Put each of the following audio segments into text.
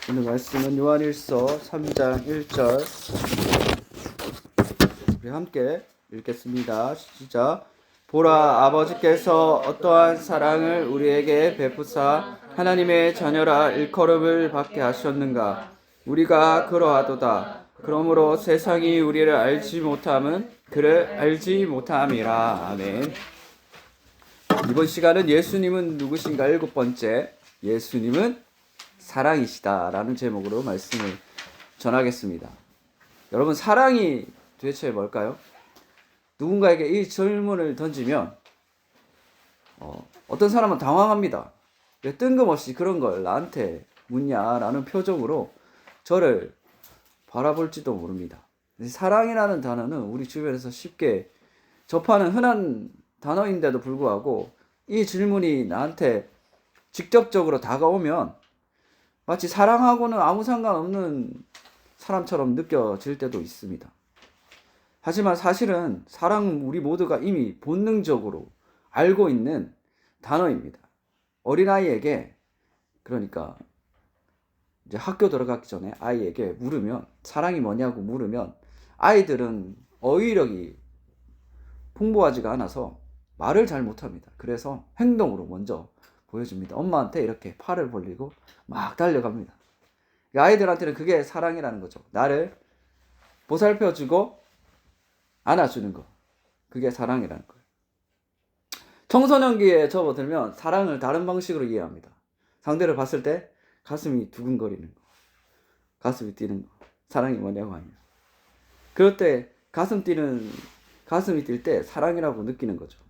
오늘 말씀은 요한일서 3장 1절 우리 함께 읽겠습니다. 시작. 보라, 아버지께서 어떠한 사랑을 우리에게 베푸사 하나님의 자녀라 일컬음을 받게 하셨는가. 우리가 그러하도다. 그러므로 세상이 우리를 알지 못함은 그를 알지 못함이라. 아멘. 이번 시간은 예수님은 누구신가 7번째, 예수님은 사랑이시다라는 제목으로 말씀을 전하겠습니다. 여러분, 사랑이 도대체 뭘까요? 누군가에게 이 질문을 던지면 어떤 사람은 당황합니다. 왜 뜬금없이 그런 걸 나한테 묻냐라는 표정으로 저를 바라볼지도 모릅니다. 사랑이라는 단어는 우리 주변에서 쉽게 접하는 흔한 단어인데도 불구하고 이 질문이 나한테 직접적으로 다가오면 마치 사랑하고는 아무 상관없는 사람처럼 느껴질 때도 있습니다. 하지만 사실은 사랑은 우리 모두가 이미 본능적으로 알고 있는 단어입니다. 어린아이에게, 그러니까 이제 학교 들어가기 전에 아이에게 물으면, 사랑이 뭐냐고 물으면 아이들은 어휘력이 풍부하지가 않아서 말을 잘 못합니다. 그래서 행동으로 먼저 보여줍니다. 엄마한테 이렇게 팔을 벌리고 막 달려갑니다. 아이들한테는 그게 사랑이라는 거죠. 나를 보살펴주고 안아주는 거. 그게 사랑이라는 거예요. 청소년기에 접어들면 사랑을 다른 방식으로 이해합니다. 상대를 봤을 때 가슴이 두근거리는 거, 가슴이 뛰는 거. 사랑이 뭐냐고 하면, 그럴 때 가슴이 뛸 때 사랑이라고 느끼는 거죠.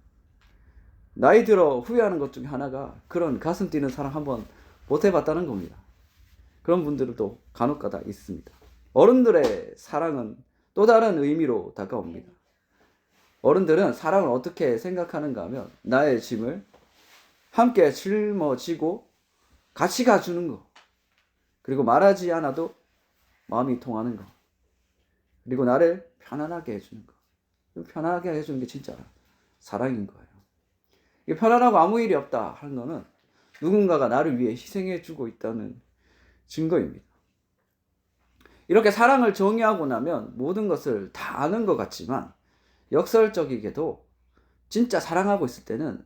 나이 들어 후회하는 것 중에 하나가 그런 가슴 뛰는 사랑 한번 못 해봤다는 겁니다. 그런 분들도 간혹가다 있습니다. 어른들의 사랑은 또 다른 의미로 다가옵니다. 어른들은 사랑을 어떻게 생각하는가 하면 나의 짐을 함께 짊어지고 같이 가주는 거, 그리고 말하지 않아도 마음이 통하는 거, 그리고 나를 편안하게 해주는 거. 편안하게 해주는 게 진짜 사랑인 거예요. 이게 편안하고 아무 일이 없다 하는 거는 누군가가 나를 위해 희생해주고 있다는 증거입니다. 이렇게 사랑을 정의하고 나면 모든 것을 다 아는 것 같지만 역설적이게도 진짜 사랑하고 있을 때는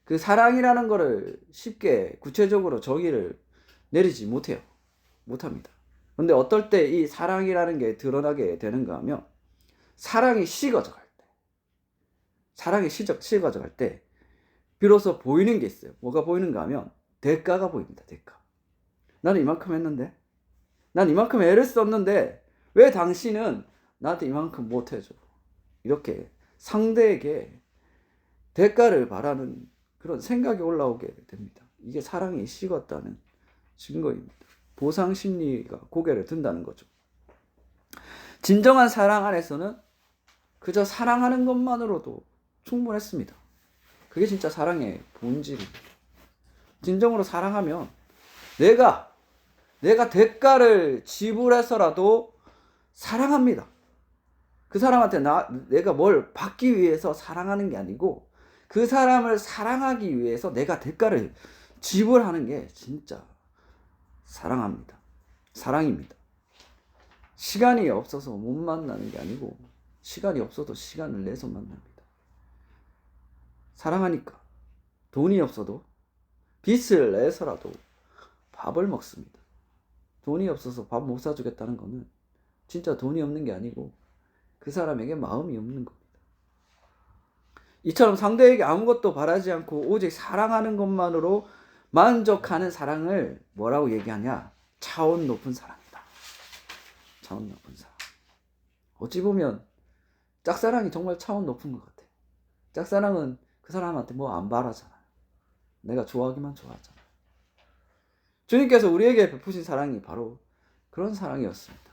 그 사랑이라는 거를 쉽게 구체적으로 정의를 내리지 못합니다. 근데 어떨 때 이 사랑이라는 게 드러나게 되는가 하면 사랑이 식어져 갈 때 비로소 보이는 게 있어요. 뭐가 보이는가 하면 대가가 보입니다. 대가. 나는 이만큼 했는데, 난 이만큼 애를 썼는데 왜 당신은 나한테 이만큼 못 해줘? 이렇게 상대에게 대가를 바라는 그런 생각이 올라오게 됩니다. 이게 사랑이 식었다는 증거입니다. 보상 심리가 고개를 든다는 거죠. 진정한 사랑 안에서는 그저 사랑하는 것만으로도 충분했습니다. 그게 진짜 사랑의 본질입니다. 진정으로 사랑하면 내가 대가를 지불해서라도 사랑합니다. 그 사람한테 내가 뭘 받기 위해서 사랑하는 게 아니고 그 사람을 사랑하기 위해서 내가 대가를 지불하는 게 진짜 사랑입니다. 시간이 없어서 못 만나는 게 아니고 시간이 없어도 시간을 내서 만납니다. 사랑하니까 돈이 없어도 빚을 내서라도 밥을 먹습니다. 돈이 없어서 밥 못 사주겠다는 거는 진짜 돈이 없는 게 아니고 그 사람에게 마음이 없는 겁니다. 이처럼 상대에게 아무것도 바라지 않고 오직 사랑하는 것만으로 만족하는 사랑을 뭐라고 얘기하냐? 차원 높은 사랑이다. 차원 높은 사랑. 어찌 보면 짝사랑이 정말 차원 높은 것 같아요. 짝사랑은 그 사람한테 뭐 안 바라잖아요. 내가 좋아하기만 좋아하잖아요. 주님께서 우리에게 베푸신 사랑이 바로 그런 사랑이었습니다.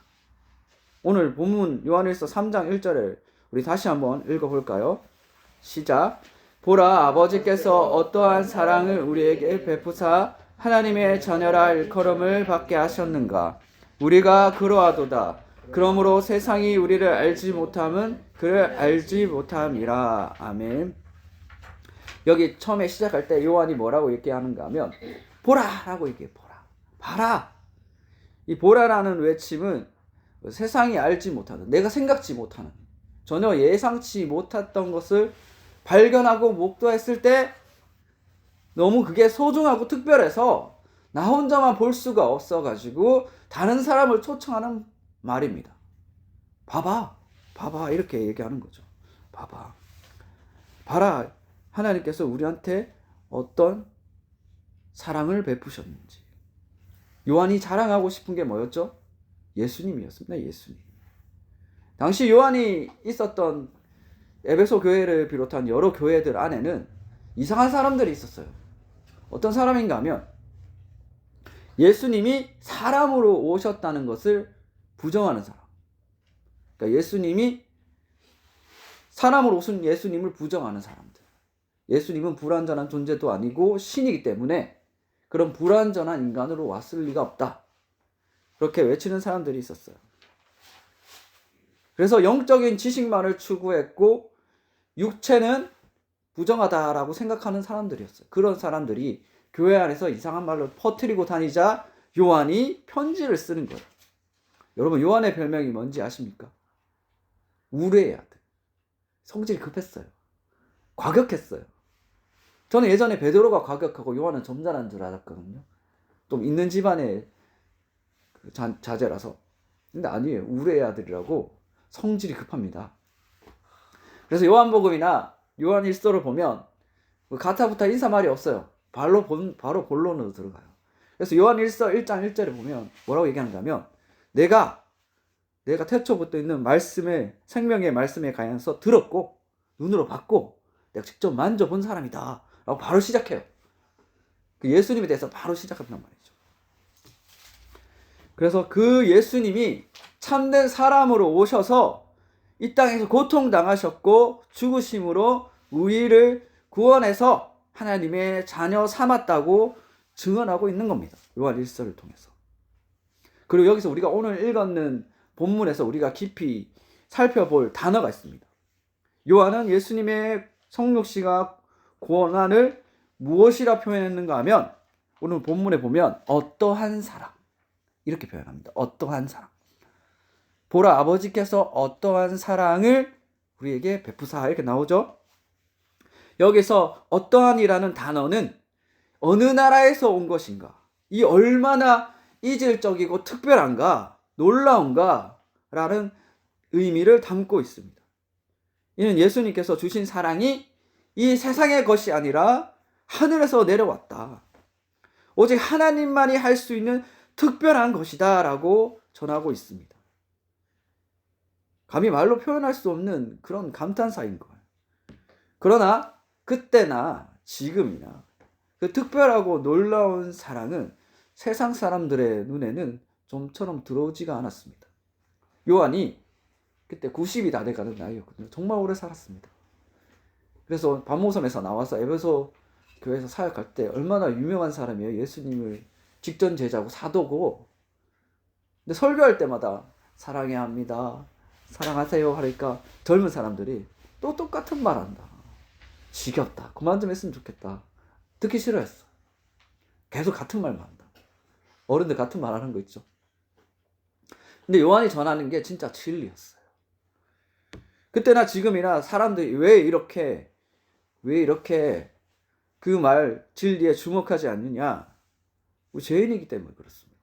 오늘 본문 요한일서 3장 1절을 우리 다시 한번 읽어볼까요? 시작. 보라, 아버지께서 어떠한 사랑을 우리에게 베푸사 하나님의 자녀라 일컬음을 받게 하셨는가. 우리가 그러하도다. 그러므로 세상이 우리를 알지 못함은 그를 알지 못함이라. 아멘. 여기 처음에 시작할 때 요한이 뭐라고 얘기하는가 하면 보라! 라고 얘기해. 봐라. 이 보라라는 외침은 세상이 알지 못하는, 내가 생각지 못하는, 전혀 예상치 못했던 것을 발견하고 목도했을 때 너무 그게 소중하고 특별해서 나 혼자만 볼 수가 없어가지고 다른 사람을 초청하는 말입니다. 봐봐, 봐봐, 이렇게 얘기하는 거죠. 봐봐, 봐라, 하나님께서 우리한테 어떤 사랑을 베푸셨는지. 요한이 자랑하고 싶은 게 뭐였죠? 예수님이었습니다. 예수님. 당시 요한이 있었던 에베소 교회를 비롯한 여러 교회들 안에는 이상한 사람들이 있었어요. 어떤 사람인가 하면 예수님이 사람으로 오셨다는 것을 부정하는 사람. 그러니까 예수님이 사람으로 오신 예수님을 부정하는 사람들. 예수님은 불완전한 존재도 아니고 신이기 때문에 그런 불완전한 인간으로 왔을 리가 없다. 그렇게 외치는 사람들이 있었어요. 그래서 영적인 지식만을 추구했고 육체는 부정하다라고 생각하는 사람들이었어요. 그런 사람들이 교회 안에서 이상한 말로 퍼뜨리고 다니자 요한이 편지를 쓰는 거예요. 여러분, 요한의 별명이 뭔지 아십니까? 우레의 아들. 성질이 급했어요. 과격했어요. 저는 예전에 베드로가 과격하고 요한은 점잖은 줄 알았거든요. 좀 있는 집안의 자제라서. 근데 아니에요. 우레의 아들이라고 성질이 급합니다. 그래서 요한복음이나 요한일서를 보면 가타부타 인사말이 없어요. 바로 본론으로 들어가요. 그래서 요한일서 1장 1절에 보면 뭐라고 얘기하는가면 내가 태초부터 있는 말씀의 생명의 말씀에 관해서 들었고 눈으로 봤고 내가 직접 만져본 사람이다 라고 바로 시작해요. 그 예수님에 대해서 바로 시작한단 말이죠. 그래서 그 예수님이 참된 사람으로 오셔서 이 땅에서 고통당하셨고 죽으심으로 우리를 구원해서 하나님의 자녀 삼았다고 증언하고 있는 겁니다. 요한 1서를 통해서. 그리고 여기서 우리가 오늘 읽었는 본문에서 우리가 깊이 살펴볼 단어가 있습니다. 요한은 예수님의 성육신과 고난을 무엇이라 표현했는가 하면 오늘 본문에 보면 어떠한 사랑 이렇게 표현합니다. 어떠한 사랑. 보라, 아버지께서 어떠한 사랑을 우리에게 베푸사 이렇게 나오죠. 여기서 어떠한이라는 단어는 어느 나라에서 온 것인가, 이 얼마나 이질적이고 특별한가, 놀라운가 라는 의미를 담고 있습니다. 이는 예수님께서 주신 사랑이 이 세상의 것이 아니라 하늘에서 내려왔다. 오직 하나님만이 할 수 있는 특별한 것이다 라고 전하고 있습니다. 감히 말로 표현할 수 없는 그런 감탄사인 거예요. 그러나 그때나 지금이나 그 특별하고 놀라운 사랑은 세상 사람들의 눈에는 좀처럼 들어오지가 않았습니다. 요한이 그때 90이 다 돼가는 나이였거든요. 정말 오래 살았습니다. 그래서 반모섬에서 나와서 에베소 교회에서 사역할 때 얼마나 유명한 사람이에요. 예수님을 직전 제자고 사도고. 근데 설교할 때마다 사랑해야 합니다. 사랑하세요 하니까 젊은 사람들이 또 똑같은 말 한다. 지겹다. 그만 좀 했으면 좋겠다. 듣기 싫어했어. 계속 같은 말만 한다. 어른들 같은 말 하는 거 있죠. 근데 요한이 전하는 게 진짜 진리였어요. 그때나 지금이나 사람들이 왜 이렇게 그 말 진리에 주목하지 않느냐? 우리 죄인이기 때문에 그렇습니다.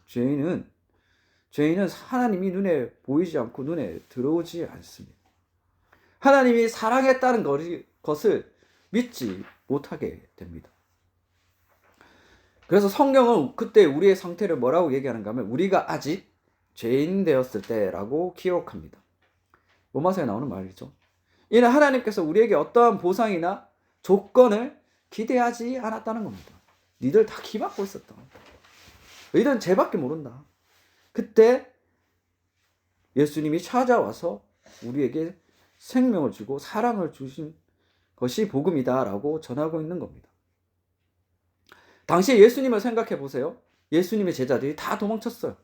죄인은 하나님이 눈에 보이지 않고 눈에 들어오지 않습니다. 하나님이 사랑했다는 것을 믿지 못하게 됩니다. 그래서 성경은 그때 우리의 상태를 뭐라고 얘기하는가 하면 우리가 아직 죄인 되었을 때라고 기록합니다. 로마서에 나오는 말이죠. 이는 하나님께서 우리에게 어떠한 보상이나 조건을 기대하지 않았다는 겁니다. 니들 다 기받고 있었다. 너희들은 죄밖에 모른다. 그때 예수님이 찾아와서 우리에게 생명을 주고 사랑을 주신 것이 복음이다 라고 전하고 있는 겁니다. 당시에 예수님을 생각해 보세요. 예수님의 제자들이 다 도망쳤어요.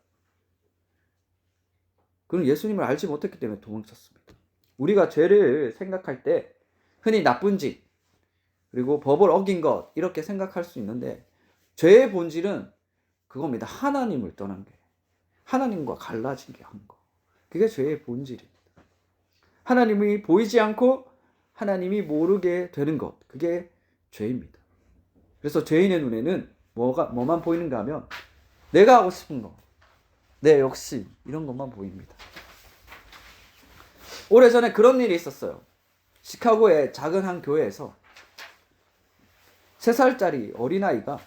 그는 예수님을 알지 못했기 때문에 도망쳤습니다. 우리가 죄를 생각할 때 흔히 나쁜 짓 그리고 법을 어긴 것 이렇게 생각할 수 있는데 죄의 본질은 그겁니다. 하나님을 떠난 게. 하나님과 갈라지게 한 거. 그게 죄의 본질입니다. 하나님이 보이지 않고 하나님이 모르게 되는 것. 그게 죄입니다. 그래서 죄인의 눈에는 뭐만 보이는가 하면 내가 하고 싶은 거, 내 욕심, 이런 것만 보입니다. 오래전에 그런 일이 있었어요. 시카고의 작은 한 교회에서 3살짜리 어린아이가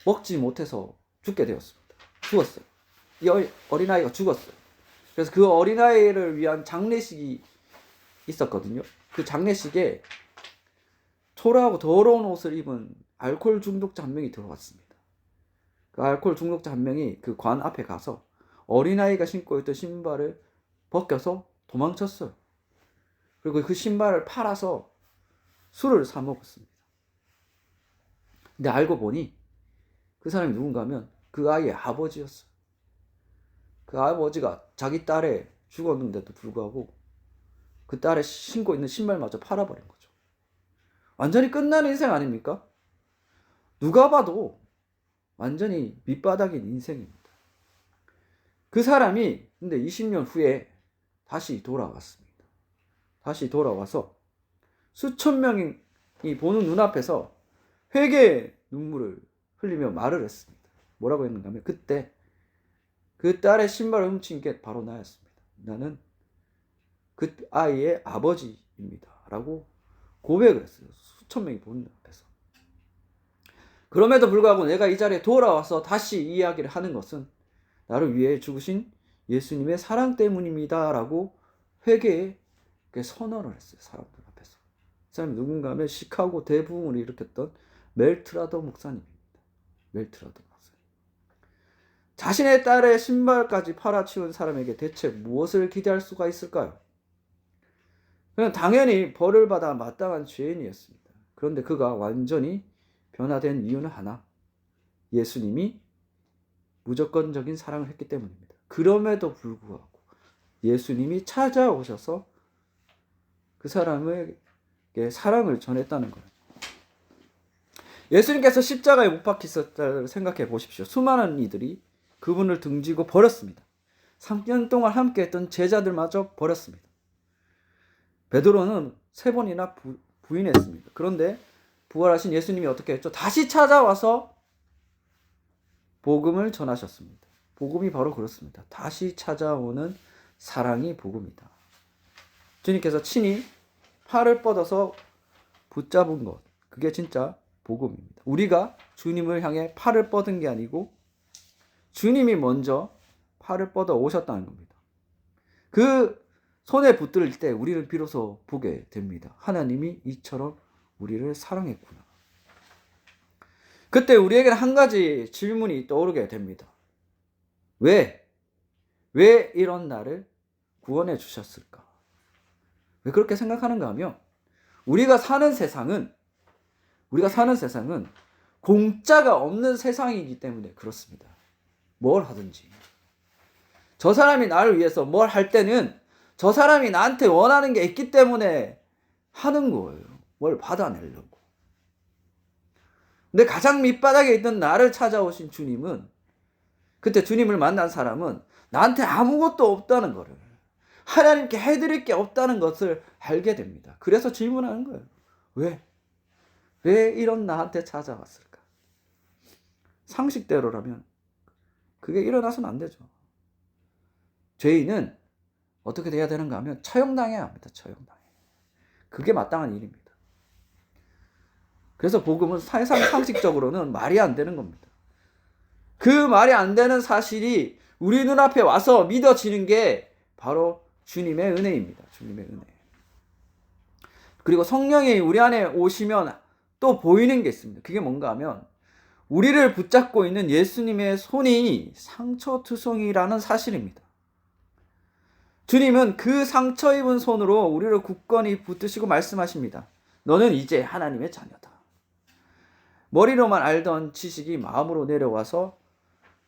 먹지 못해서 죽게 되었습니다. 죽었어요. 이 어린아이가 죽었어요. 그래서 그 어린아이를 위한 장례식이 있었거든요. 그 장례식에 초라하고 더러운 옷을 입은 알코올 중독자 한 명이 들어왔습니다. 그 알코올 중독자 한 명이 그 관 앞에 가서 어린아이가 신고 있던 신발을 벗겨서 도망쳤어요. 그리고 그 신발을 팔아서 술을 사 먹었습니다. 근데 알고 보니 그 사람이 누군가 하면 그 아이의 아버지였어요. 그 아버지가 자기 딸이 죽었는데도 불구하고 그 딸의 신고 있는 신발마저 팔아버린 거죠. 완전히 끝난 인생 아닙니까? 누가 봐도 완전히 밑바닥인 인생입니다. 그 사람이 근데 20년 후에 다시 돌아왔습니다. 다시 돌아와서 수천 명이 보는 눈앞에서 회개의 눈물을 흘리며 말을 했습니다. 뭐라고 했는가 하면 그때 그 딸의 신발을 훔친 게 바로 나였습니다. 나는 그 아이의 아버지입니다. 라고 고백을 했어요. 수천 명이 보는 앞에서. 그럼에도 불구하고 내가 이 자리에 돌아와서 다시 이야기를 하는 것은 나를 위해 죽으신 예수님의 사랑 때문입니다. 라고 회개의 선언을 했어요. 사람들 앞에서. 그 사람이 누군가 하면 시카고 대부흥을 일으켰던 멜트라더 목사님입니다. 멜트라더 목사님. 자신의 딸의 신발까지 팔아치운 사람에게 대체 무엇을 기대할 수가 있을까요? 그는 당연히 벌을 받아 마땅한 죄인이었습니다. 그런데 그가 완전히 변화된 이유는 하나. 예수님이 무조건적인 사랑을 했기 때문입니다. 그럼에도 불구하고 예수님이 찾아오셔서 그 사람에게 사랑을 전했다는 거예요. 예수님께서 십자가에 못 박히셨다를 생각해 보십시오. 수많은 이들이 그분을 등지고 버렸습니다. 3년 동안 함께 했던 제자들마저 버렸습니다. 베드로는 3번이나 부인했습니다. 그런데 부활하신 예수님이 어떻게 했죠? 다시 찾아와서 복음을 전하셨습니다. 복음이 바로 그렇습니다. 다시 찾아오는 사랑이 복음이다. 주님께서 친히 팔을 뻗어서 붙잡은 것, 그게 진짜 복음입니다. 우리가 주님을 향해 팔을 뻗은 게 아니고 주님이 먼저 팔을 뻗어 오셨다는 겁니다. 그 손에 붙들 때 우리는 비로소 보게 됩니다. 하나님이 이처럼 우리를 사랑했구나. 그때 우리에게는 한 가지 질문이 떠오르게 됩니다. 왜 이런 나를 구원해 주셨을까? 왜 그렇게 생각하는가 하면 우리가 사는 세상은 공짜가 없는 세상이기 때문에 그렇습니다. 뭘 하든지. 저 사람이 나를 위해서 뭘 할 때는 저 사람이 나한테 원하는 게 있기 때문에 하는 거예요. 뭘 받아내려고. 근데 가장 밑바닥에 있던 나를 찾아오신 주님은, 그때 주님을 만난 사람은 나한테 아무것도 없다는 거를, 하나님께 해드릴 게 없다는 것을 알게 됩니다. 그래서 질문하는 거예요. 왜 이런 나한테 찾아왔을까? 상식대로라면 그게 일어나서는 안 되죠. 죄인은 어떻게 돼야 되는가 하면 처형당해야 합니다. 처형당해. 그게 마땅한 일입니다. 그래서 복음은 세상 상식적으로는 말이 안 되는 겁니다. 그 말이 안 되는 사실이 우리 눈앞에 와서 믿어지는 게 바로 주님의 은혜입니다. 주님의 은혜. 그리고 성령이 우리 안에 오시면 또 보이는 게 있습니다. 그게 뭔가 하면 우리를 붙잡고 있는 예수님의 손이 상처투성이라는 사실입니다. 주님은 그 상처 입은 손으로 우리를 굳건히 붙드시고 말씀하십니다. 너는 이제 하나님의 자녀다. 머리로만 알던 지식이 마음으로 내려와서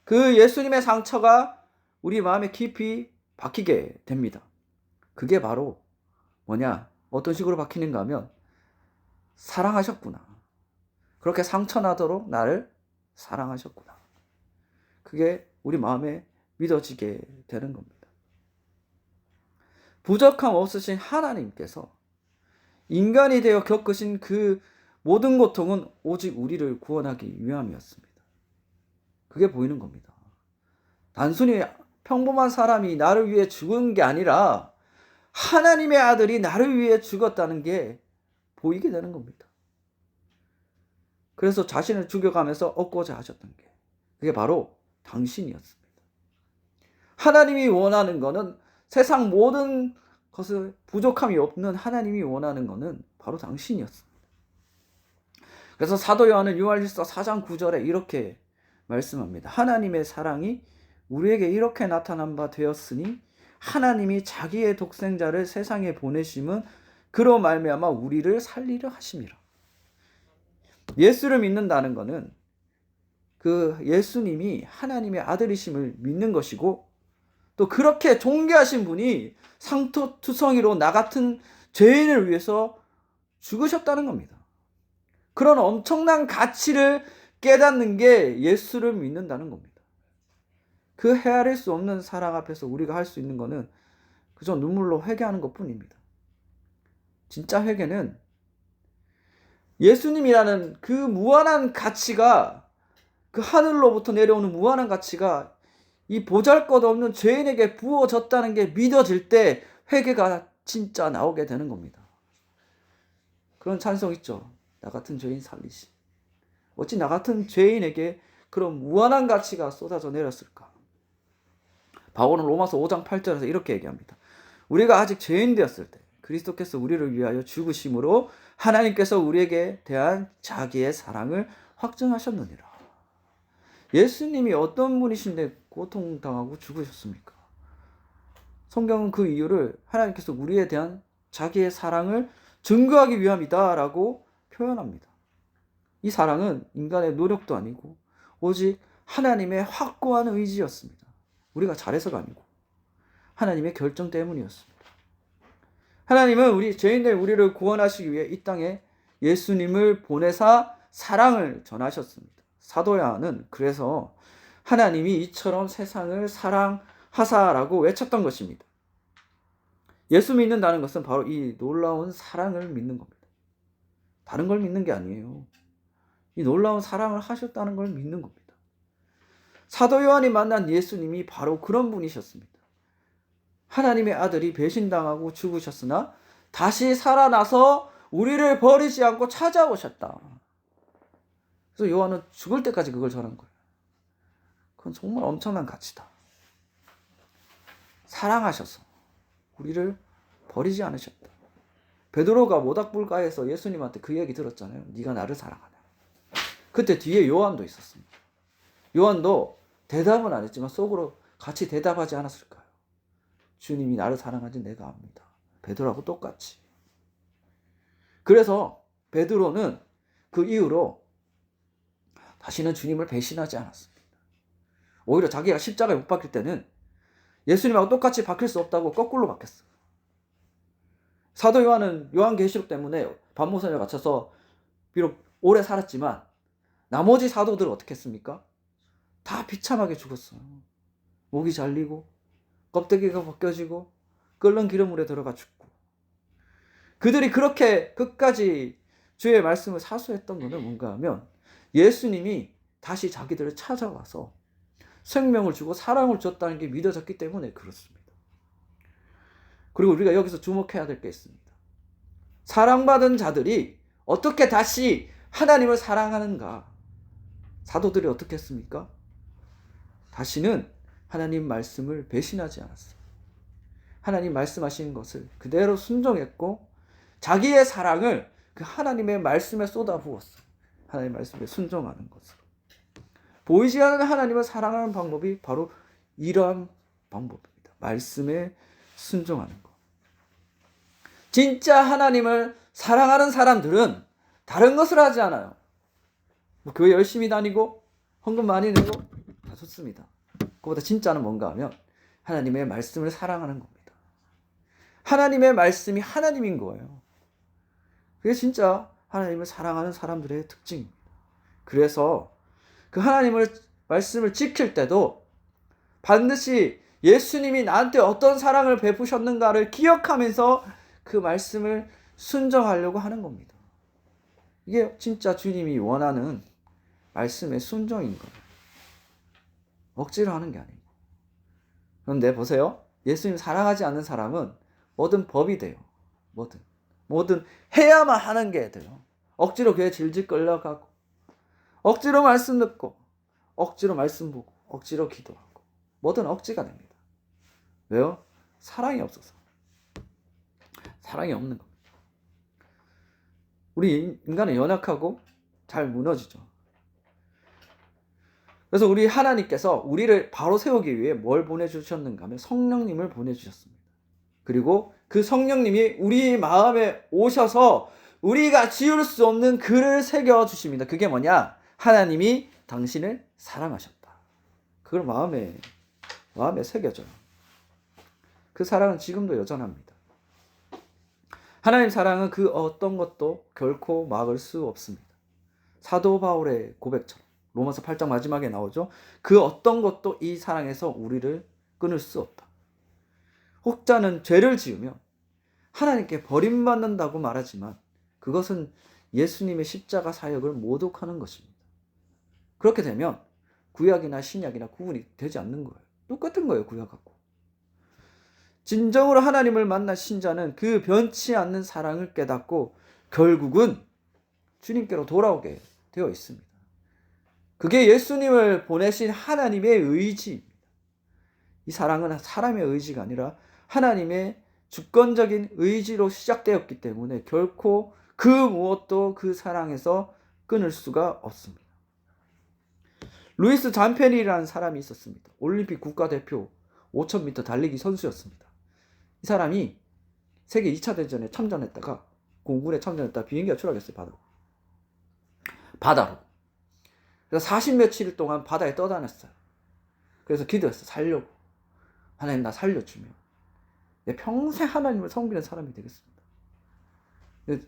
그 예수님의 상처가 우리 마음에 깊이 박히게 됩니다. 그게 바로 뭐냐? 어떤 식으로 박히는가 하면 사랑하셨구나. 그렇게 상처나도록 나를 사랑하셨구나. 그게 우리 마음에 믿어지게 되는 겁니다. 부족함 없으신 하나님께서 인간이 되어 겪으신 그 모든 고통은 오직 우리를 구원하기 위함이었습니다. 그게 보이는 겁니다. 단순히 평범한 사람이 나를 위해 죽은 게 아니라 하나님의 아들이 나를 위해 죽었다는 게 보이게 되는 겁니다. 그래서 자신을 죽여가면서 얻고자 하셨던 게 그게 바로 당신이었습니다. 하나님이 원하는 거는 세상 모든 것을 부족함이 없는 하나님이 원하는 거는 바로 당신이었습니다. 그래서 사도 요한은 요한일서 4장 9절에 이렇게 말씀합니다. 하나님의 사랑이 우리에게 이렇게 나타난 바 되었으니 하나님이 자기의 독생자를 세상에 보내심은 그로 말미암아 우리를 살리려 하심이라. 예수를 믿는다는 것은 그 예수님이 하나님의 아들이심을 믿는 것이고 또 그렇게 존귀하신 분이 상투성이로 나 같은 죄인을 위해서 죽으셨다는 겁니다. 그런 엄청난 가치를 깨닫는 게 예수를 믿는다는 겁니다. 그 헤아릴 수 없는 사랑 앞에서 우리가 할 수 있는 거는 그저 눈물로 회개하는 것뿐입니다. 진짜 회개는 예수님이라는 그 무한한 가치가, 그 하늘로부터 내려오는 무한한 가치가 이 보잘것없는 죄인에게 부어졌다는 게 믿어질 때 회개가 진짜 나오게 되는 겁니다. 그런 찬송 있죠. 나 같은 죄인 살리시. 어찌 나 같은 죄인에게 그런 무한한 가치가 쏟아져 내렸을까? 바울은 로마서 5장 8절에서 이렇게 얘기합니다. 우리가 아직 죄인 되었을 때 그리스도께서 우리를 위하여 죽으심으로 하나님께서 우리에게 대한 자기의 사랑을 확증하셨느니라. 예수님이 어떤 분이신데 고통당하고 죽으셨습니까? 성경은 그 이유를 하나님께서 우리에 대한 자기의 사랑을 증거하기 위함이다라고 표현합니다. 이 사랑은 인간의 노력도 아니고 오직 하나님의 확고한 의지였습니다. 우리가 잘해서가 아니고 하나님의 결정 때문이었습니다. 하나님은 우리 죄인들 우리를 구원하시기 위해 이 땅에 예수님을 보내사 사랑을 전하셨습니다. 사도 요한은 그래서 하나님이 이처럼 세상을 사랑하사라고 외쳤던 것입니다. 예수 믿는다는 것은 바로 이 놀라운 사랑을 믿는 겁니다. 다른 걸 믿는 게 아니에요. 이 놀라운 사랑을 하셨다는 걸 믿는 겁니다. 사도 요한이 만난 예수님이 바로 그런 분이셨습니다. 하나님의 아들이 배신당하고 죽으셨으나 다시 살아나서 우리를 버리지 않고 찾아오셨다. 그래서 요한은 죽을 때까지 그걸 전한 거예요. 그건 정말 엄청난 가치다. 사랑하셔서 우리를 버리지 않으셨다. 베드로가 모닥불가에서 예수님한테 그 얘기 들었잖아요. 네가 나를 사랑하냐. 그때 뒤에 요한도 있었습니다. 요한도 대답은 안 했지만 속으로 같이 대답하지 않았을까요? 주님이 나를 사랑하는지 내가 압니다. 베드로하고 똑같이. 그래서 베드로는 그 이후로 다시는 주님을 배신하지 않았습니다. 오히려 자기가 십자가에 못 박힐 때는 예수님하고 똑같이 박힐 수 없다고 거꾸로 박혔어요. 사도 요한은 요한계시록 때문에 반모선에 갇혀서 비록 오래 살았지만 나머지 사도들은 어떻게 했습니까? 다 비참하게 죽었어요. 목이 잘리고 껍데기가 벗겨지고 끓는 기름물에 들어가 죽고. 그들이 그렇게 끝까지 주의 말씀을 사수했던 것은 뭔가 하면 예수님이 다시 자기들을 찾아와서 생명을 주고 사랑을 줬다는 게 믿어졌기 때문에 그렇습니다. 그리고 우리가 여기서 주목해야 될 게 있습니다. 사랑받은 자들이 어떻게 다시 하나님을 사랑하는가? 사도들이 어떻게 했습니까? 다시는 하나님 말씀을 배신하지 않았어요. 하나님 말씀하신 것을 그대로 순종했고 자기의 사랑을 그 하나님의 말씀에 쏟아부었어요. 하나님 말씀에 순종하는 것으로. 보이지 않는 하나님을 사랑하는 방법이 바로 이러한 방법입니다. 말씀에 순종하는 것. 진짜 하나님을 사랑하는 사람들은 다른 것을 하지 않아요. 교회 열심히 다니고 헌금 많이 내고 다 좋습니다. 그보다 진짜는 뭔가 하면 하나님의 말씀을 사랑하는 겁니다. 하나님의 말씀이 하나님인 거예요. 그게 진짜 하나님을 사랑하는 사람들의 특징입니다. 그래서 그 하나님을 말씀을 지킬 때도 반드시 예수님이 나한테 어떤 사랑을 베푸셨는가를 기억하면서 그 말씀을 순종하려고 하는 겁니다. 이게 진짜 주님이 원하는 말씀의 순종인 거예요. 억지로 하는 게 아니고. 그런데 보세요. 예수님 사랑하지 않는 사람은 뭐든 법이 돼요. 뭐든 해야만 하는 게 돼요. 억지로 교회 질질 끌려가고, 억지로 말씀 듣고, 억지로 말씀 보고, 억지로 기도하고, 뭐든 억지가 됩니다. 왜요? 사랑이 없어서. 사랑이 없는 겁니다. 우리 인간은 연약하고 잘 무너지죠. 그래서 우리 하나님께서 우리를 바로 세우기 위해 뭘 보내주셨는가 하면 성령님을 보내주셨습니다. 그리고 그 성령님이 우리 마음에 오셔서 우리가 지울 수 없는 글을 새겨주십니다. 그게 뭐냐? 하나님이 당신을 사랑하셨다. 그걸 마음에 새겨져요. 그 사랑은 지금도 여전합니다. 하나님 사랑은 그 어떤 것도 결코 막을 수 없습니다. 사도 바울의 고백처럼 로마서 8장 마지막에 나오죠. 그 어떤 것도 이 사랑에서 우리를 끊을 수 없다. 혹자는 죄를 지으면 하나님께 버림받는다고 말하지만 그것은 예수님의 십자가 사역을 모독하는 것입니다. 그렇게 되면 구약이나 신약이나 구분이 되지 않는 거예요. 똑같은 거예요, 구약하고. 진정으로 하나님을 만난 신자는 그 변치 않는 사랑을 깨닫고 결국은 주님께로 돌아오게 되어 있습니다. 그게 예수님을 보내신 하나님의 의지입니다. 이 사랑은 사람의 의지가 아니라 하나님의 주권적인 의지로 시작되었기 때문에 결코 그 무엇도 그 사랑에서 끊을 수가 없습니다. 루이스 잠페리라는 사람이 있었습니다. 올림픽 국가대표 5000m 달리기 선수였습니다. 이 사람이 세계 2차 대전에 참전했다가 공군에 참전했다가 비행기가 추락했어요. 바다로. 그래서 40 며칠 동안 바다에 떠다녔어요. 그래서 기도했어요. 살려고. 하나님 나 살려주면 내 평생 하나님을 섬기는 사람이 되겠습니다.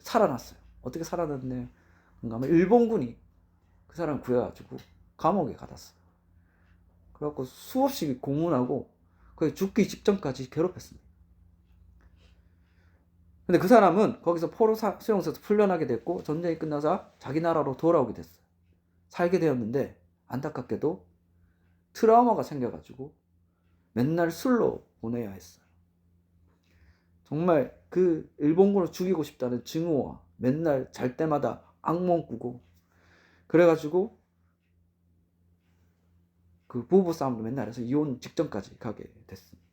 살아났어요. 어떻게 살아났네? 그러니까 일본군이 그 사람을 구해가지고 감옥에 가뒀어요. 그래갖고 수없이 고문하고 거의 죽기 직전까지 괴롭혔습니다. 근데 그 사람은 거기서 포로 수용소에서 풀려나게 됐고 전쟁이 끝나자 자기 나라로 돌아오게 됐어요. 살게 되었는데 안타깝게도 트라우마가 생겨가지고 맨날 술로 보내야 했어요. 정말 그 일본군을 죽이고 싶다는 증오와 맨날 잘 때마다 악몽 꾸고 그래가지고 그 부부 싸움도 맨날 해서 이혼 직전까지 가게 됐습니다.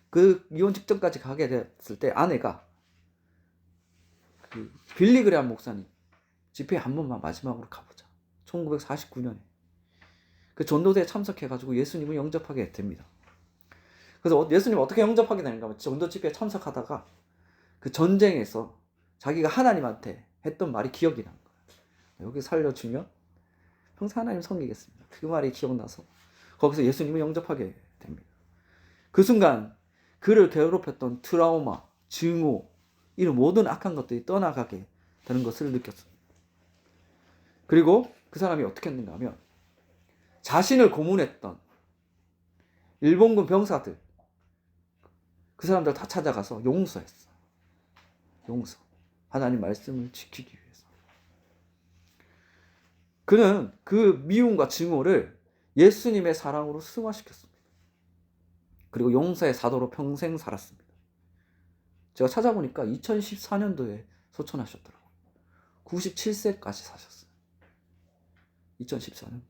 그 이혼 직전까지 가게 됐을 때 아내가 그 빌리그레암 목사님 집회에 한 번만 마지막으로 가보자. 1949년에 그 전도대에 참석해가지고 예수님을 영접하게 됩니다. 그래서 예수님을 어떻게 영접하게 되는가 하면 전도 집회에 참석하다가 그 전쟁에서 자기가 하나님한테 했던 말이 기억이 난 거예요. 여기 살려주면 평생 하나님 섬기겠습니다. 그 말이 기억나서 거기서 예수님을 영접하게 됩니다. 그 순간 그를 괴롭혔던 트라우마, 증오 이런 모든 악한 것들이 떠나가게 되는 것을 느꼈습니다. 그리고 그 사람이 어떻게 했는가 하면 자신을 고문했던 일본군 병사들 그 사람들 다 찾아가서 용서했어. 용서. 하나님 말씀을 지키기 위해서. 그는 그 미움과 증오를 예수님의 사랑으로 승화시켰습니다. 그리고 용서의 사도로 평생 살았습니다. 제가 찾아보니까 2014년도에 소천하셨더라고요. 97세까지 사셨어요. 2014년도.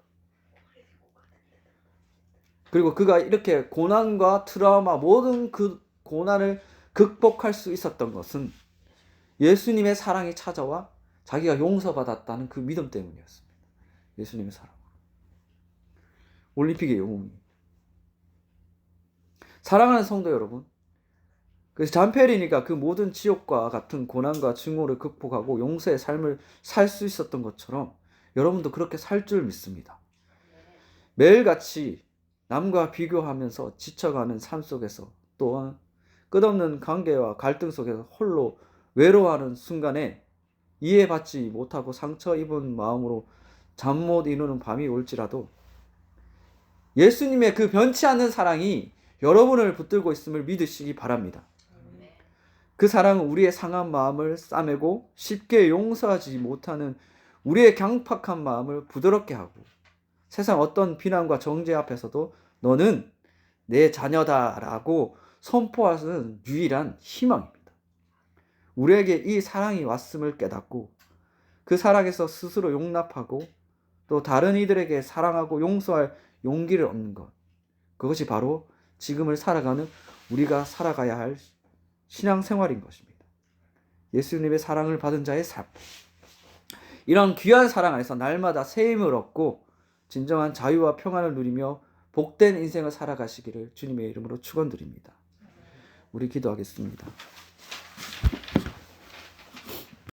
그리고 그가 이렇게 고난과 트라우마 모든 그 고난을 극복할 수 있었던 것은 예수님의 사랑이 찾아와 자기가 용서받았다는 그 믿음 때문이었습니다. 예수님의 사랑. 올림픽의 영웅이. 사랑하는 성도 여러분, 그래서 잠페리니가 그 모든 지옥과 같은 고난과 증오를 극복하고 용서의 삶을 살 수 있었던 것처럼 여러분도 그렇게 살 줄 믿습니다. 매일같이 남과 비교하면서 지쳐가는 삶 속에서 또한 끝없는 관계와 갈등 속에서 홀로 외로워하는 순간에 이해받지 못하고 상처 입은 마음으로 잠 못 이루는 밤이 올지라도 예수님의 그 변치 않는 사랑이 여러분을 붙들고 있음을 믿으시기 바랍니다. 그 사랑은 우리의 상한 마음을 싸매고 쉽게 용서하지 못하는 우리의 강팍한 마음을 부드럽게 하고 세상 어떤 비난과 정죄 앞에서도 너는 내 자녀다라고 선포하는 유일한 희망입니다. 우리에게 이 사랑이 왔음을 깨닫고 그 사랑에서 스스로 용납하고 또 다른 이들에게 사랑하고 용서할 용기를 얻는 것, 그것이 바로 지금을 살아가는 우리가 살아가야 할 신앙생활인 것입니다. 예수님의 사랑을 받은 자의 삶, 이런 귀한 사랑 안에서 날마다 새 힘을 얻고 진정한 자유와 평안을 누리며 복된 인생을 살아가시기를 주님의 이름으로 축원드립니다. 우리 기도하겠습니다.